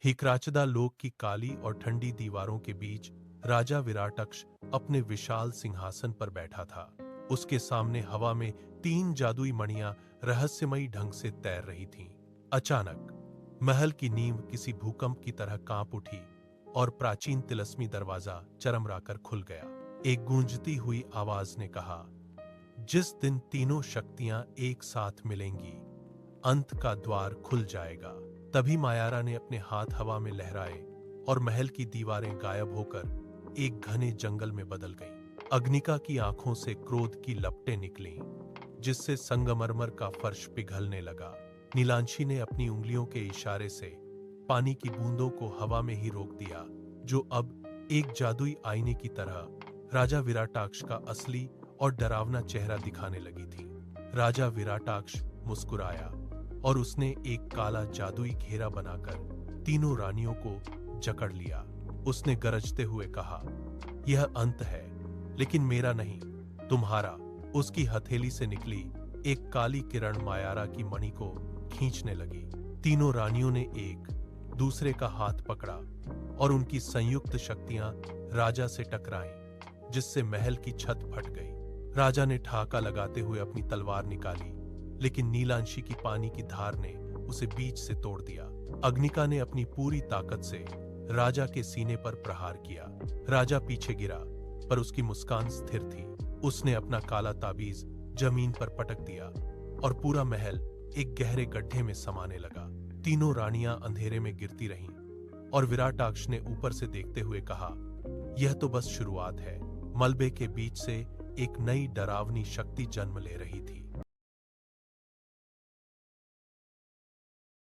हिकराचदा लोक की काली और ठंडी दीवारों के बीच राजा विराटक्ष अपने विशाल सिंहासन पर बैठा था। उसके सामने हवा में 3 जादुई मणियां रहस्यमयी ढंग से तैर रही थीं। अचानक महल की नींव किसी भूकंप की तरह कांप उठी और प्राचीन तिलस्मी दरवाजा चरमराकर खुल गया। एक गूंजती हुई आवाज ने कहा, जिस दिन तीनों शक्तियां एक साथ मिलेंगी, अंत का द्वार खुल जाएगा। तभी मायारा ने अपने हाथ हवा में लहराए और महल की दीवारें गायब होकर एक घने जंगल में बदल गईं। अग्निका की आंखों से क्रोध की लपटें निकलीं, जिससे संगमरमर का फर्श पिघलने लगा। नीलांशी ने अपनी उंगलियों के इशारे से पानी की बूंदों को हवा में ही रोक दिया, जो अब एक जादुई आईने की तरह राजा विराटाक्ष का असली और डरावना चेहरा दिखाने लगी थी। राजा विराटाक्ष मुस्कुराया और उसने एक काला जादुई घेरा बनाकर तीनों रानियों को जकड़ लिया। उसने गरजते हुए कहा, यह अंत है, लेकिन मेरा नहीं, तुम्हारा। उसकी हथेली से निकली एक काली किरण मायारा की मणि को खींचने लगी। तीनों रानियों ने एक दूसरे का हाथ पकड़ा और उनकी संयुक्त शक्तियां राजा से टकराईं, जिससे महल की छत फट गई। राजा ने ठहाका लगाते हुए अपनी तलवार निकाली, लेकिन नीलांशी की पानी की धार ने उसे बीच से तोड़ दिया। अग्निका ने अपनी पूरी ताकत से राजा के सीने पर प्रहार किया। राजा पीछे गिरा, पर उसकी मुस्कान स्थिर थी। उसने अपना काला ताबीज जमीन पर पटक दिया और पूरा महल एक गहरे गड्ढे में समाने लगा। तीनों रानियां अंधेरे में गिरती रहीं और विराटाक्ष ने ऊपर से देखते हुए कहा, यह तो बस शुरुआत है। मलबे के बीच से एक नई डरावनी शक्ति जन्म ले रही थी।